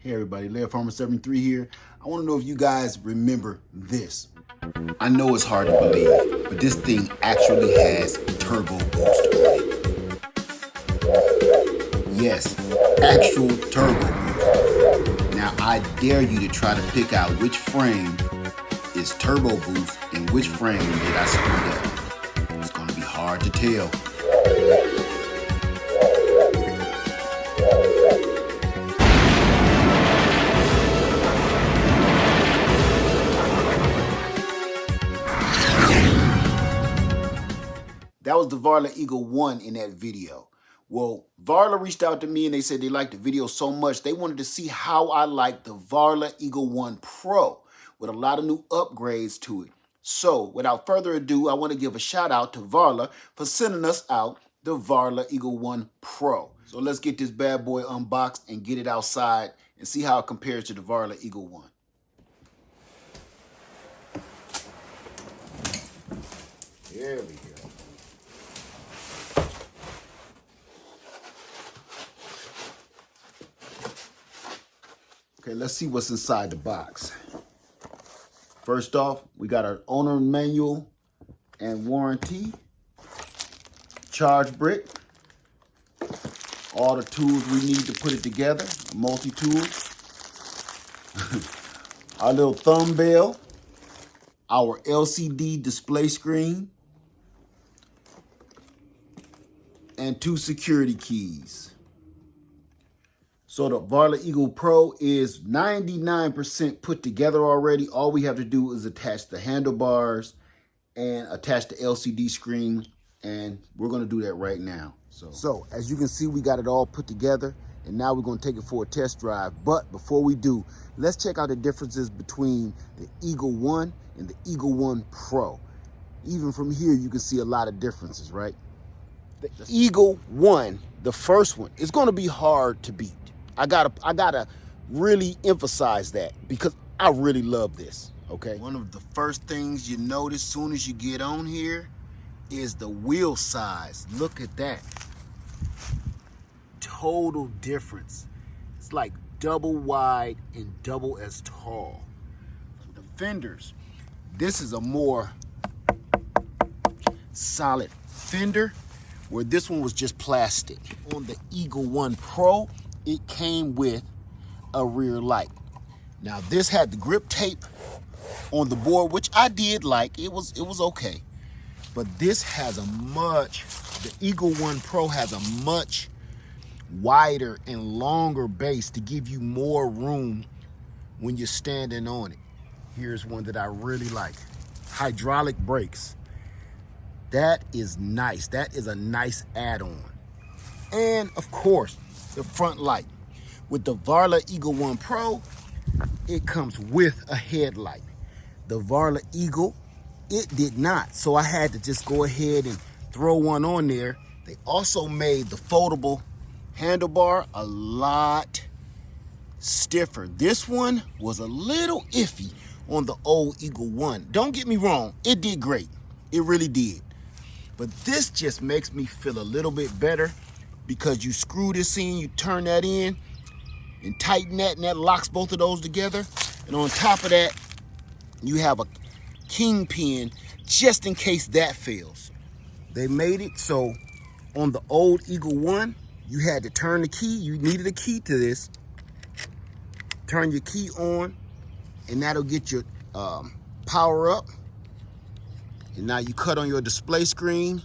Hey everybody, Lair Farmer 73 here. I want to know if you guys remember this. I know it's hard to believe, but this thing actually has turbo boost on it. Yes, actual turbo boost. Now I dare you to try to pick out which frame is turbo boost and which frame did I speed up. It's going to be hard to tell. That was the Varla Eagle One in that video. Well, Varla reached out to me and they said they liked the video so much they wanted to see how I like the Varla Eagle One Pro with a lot of new upgrades to it. So without further ado, I want to give a shout out to Varla for sending us out the Varla Eagle One Pro. So let's get this bad boy unboxed and get it outside and see how it compares to the Varla Eagle One. There we go. Okay, let's see what's inside the box. First off, we got our owner manual and warranty, charge brick, all the tools we need to put it together, multi-tool, our little thumb bell, our LCD display screen, and 2 security keys. So the Varla Eagle Pro is 99% put together already. All we have to do is attach the handlebars and attach the LCD screen, and we're gonna do that right now. So as you can see, we got it all put together, and now we're gonna take it for a test drive. But before we do, let's check out the differences between the Eagle One and the Eagle One Pro. Even from here, you can see a lot of differences, right? The Eagle One, the first one, is gonna be hard to beat. I gotta really emphasize that because I really love this, okay? One of the first things you notice soon as you get on here is the wheel size. Look at that. Total difference. It's like double wide and double as tall. The fenders, this is a more solid fender, where this one was just plastic. On the Eagle One Pro, it came with a rear light. Now this had the grip tape on the board, which I did like. It was okay. But this has the Eagle One Pro has a much wider and longer base to give you more room when you're standing on it. Here's one that I really like. Hydraulic brakes. That is nice. That is a nice add-on. And of course, the front light. With the Varla Eagle One Pro, it comes with a headlight. The Varla Eagle, it did not. So I had to just go ahead and throw one on there. They also made the foldable handlebar a lot stiffer. This one was a little iffy on the old Eagle One. Don't get me wrong, it did great. It really did. But this just makes me feel a little bit better because you screw this in, you turn that in and tighten that, and that locks both of those together. And on top of that, you have a kingpin just in case that fails. They made it so on the old Eagle One, you had to turn the key. You needed a key to this. Turn your key on, and that'll get your power up. And now you cut on your display screen.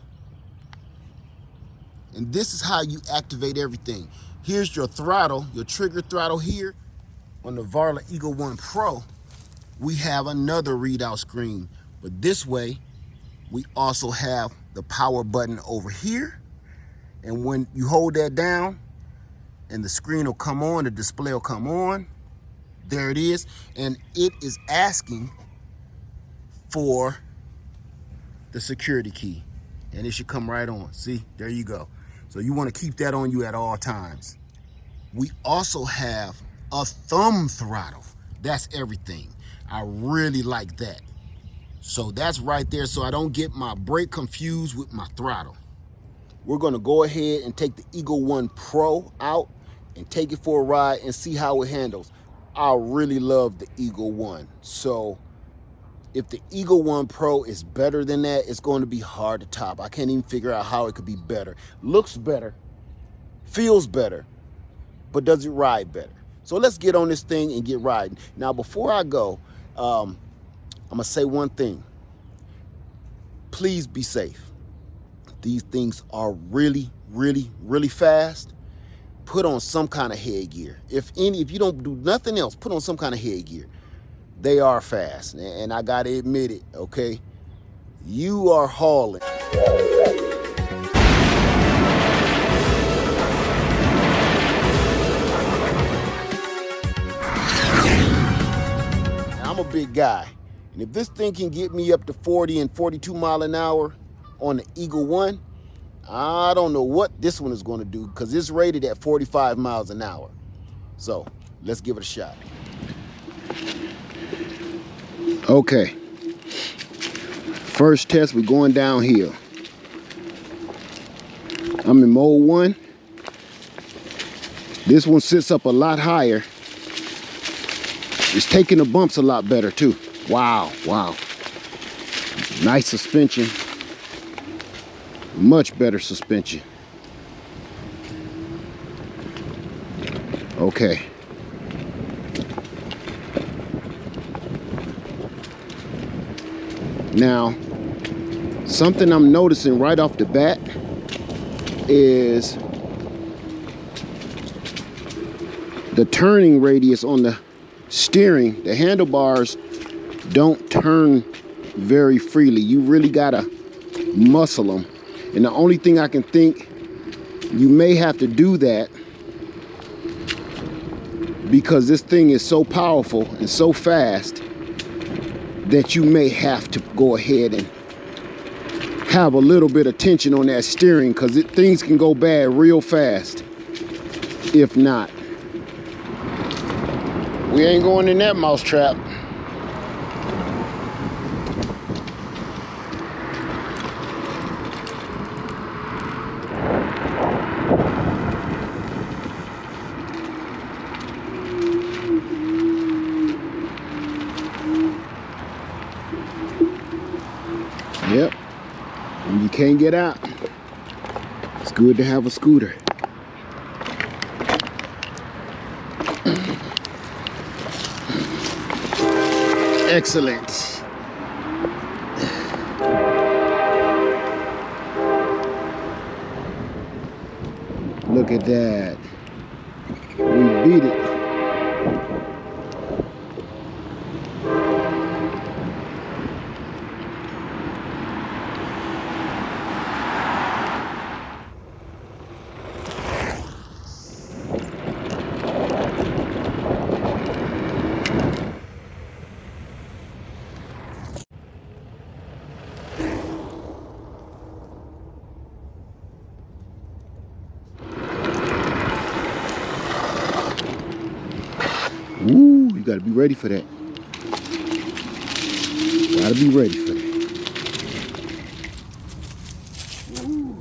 And this is how you activate everything. Here's your throttle, your trigger throttle here. On the Varla Eagle One Pro, we have another readout screen. But this way, we also have the power button over here. And when you hold that down, and the screen will come on, the display will come on. There it is. And it is asking for the security key. And it should come right on. See, there you go. So you want to keep that on you at all times. We also have a thumb throttle. That's everything. I really like that. So that's right there, so I don't get my brake confused with my throttle. We're gonna go ahead and take the Eagle One Pro out and take it for a ride and see how it handles. I really love the Eagle One. So if the Eagle One Pro is better than that, it's going to be hard to top. I can't even figure out how it could be better. Looks better, feels better, but does it ride better? So let's get on this thing and get riding. Now, before I go, I'm gonna say one thing. Please be safe. These things are really, really, really fast. Put on some kind of headgear. If you don't do nothing else, put on some kind of headgear. They are fast, and I gotta admit it, okay? You are hauling. I'm a big guy, and if this thing can get me up to 40 and 42 mile an hour on the Eagle One, I don't know what this one is going to do, because it's rated at 45 miles an hour. So let's give it a shot. Okay, first test, we're going downhill. I'm in mode 1. This one sits up a lot higher. It's taking the bumps a lot better too. Wow, wow. Nice suspension. Much better suspension. Okay. Now, something I'm noticing right off the bat is the turning radius on the steering. The handlebars don't turn very freely. You really gotta muscle them. And the only thing I can think, you may have to do that because this thing is so powerful and so fast that you may have to go ahead and have a little bit of tension on that steering, because things can go bad real fast if not. We ain't going in that mousetrap. Yep, and you can't get out. It's good to have a scooter. Excellent. Look at that. We beat it. Ooh, you gotta be ready for that. Gotta be ready for that. Ooh.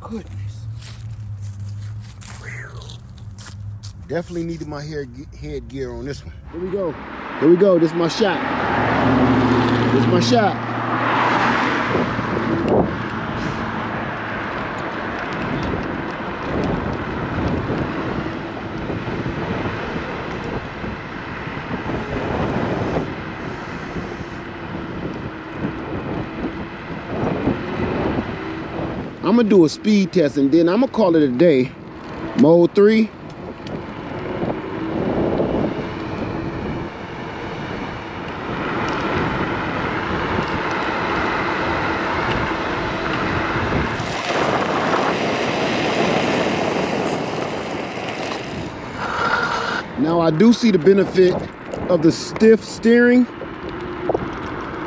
Goodness. Whew. Definitely needed my headgear on this one. Here we go. Here we go. This is my shot. This is my shot. I'm gonna do a speed test and then I'm gonna call it a day. Mode 3. Now I do see the benefit of the stiff steering,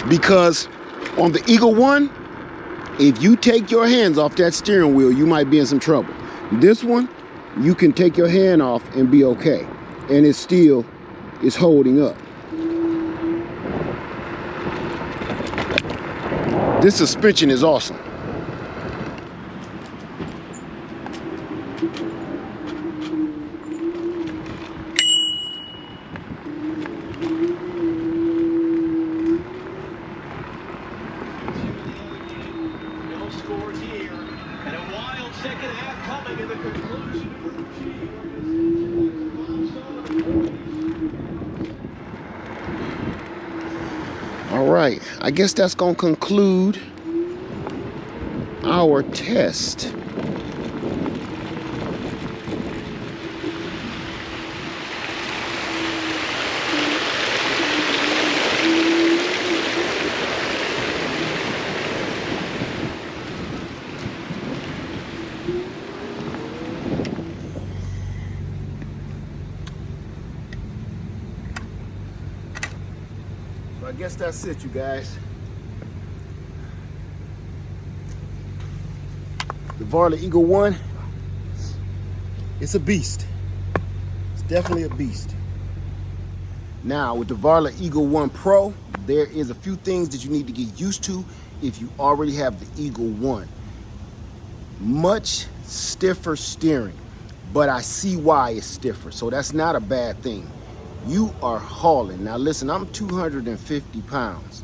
because on the Eagle One, if you take your hands off that steering wheel, you might be in some trouble. This one, you can take your hand off and be okay. And it still is holding up. This suspension is awesome. No scores here, and a wild second half coming in the conclusion of the All right, I guess that's gonna conclude our test. So I guess that's it, you guys. The Varla Eagle One, it's a beast. It's definitely a beast. Now, with the Varla Eagle One Pro, there is a few things that you need to get used to if you already have the Eagle One. Much stiffer steering, but I see why it's stiffer, so that's not a bad thing. You are hauling. Now listen, I'm 250 pounds,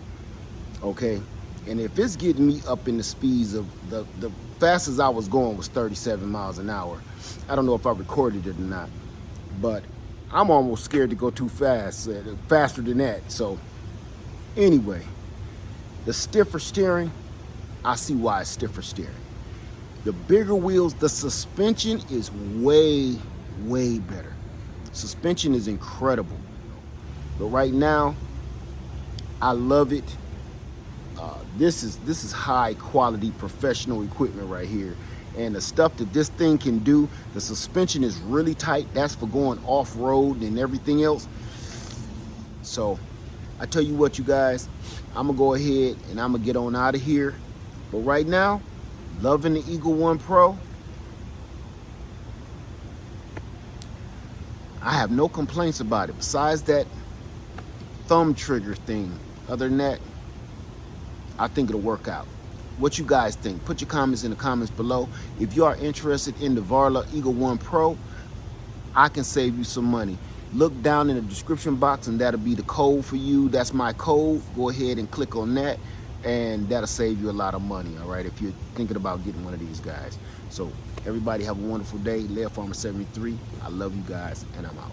okay? And if it's getting me up in the speeds of the fastest I was going was 37 miles an hour. I don't know if I recorded it or not, but I'm almost scared to go too fast, faster than that. So anyway, the stiffer steering, I see why it's stiffer steering. The bigger wheels, the suspension is way, way better. Suspension is incredible. But right now, I love it. This is high quality professional equipment right here. And the stuff that this thing can do, the suspension is really tight. That's for going off-road and everything else. So I tell you what, you guys, I'm gonna go ahead and I'm gonna get on out of here. But right now, loving the Eagle One Pro. I have no complaints about it besides that thumb trigger thing. Other than that, I think it'll work out. What you guys think? Put your comments in the comments below. If you are interested in the Varla Eagle One Pro, I can save you some money. Look down in the description box and that'll be the code for you. That's my code. Go ahead and click on that and that'll save you a lot of money, all right, if you're thinking about getting one of these guys. So everybody have a wonderful day. Lair Farmer 73. I love you guys and I'm out.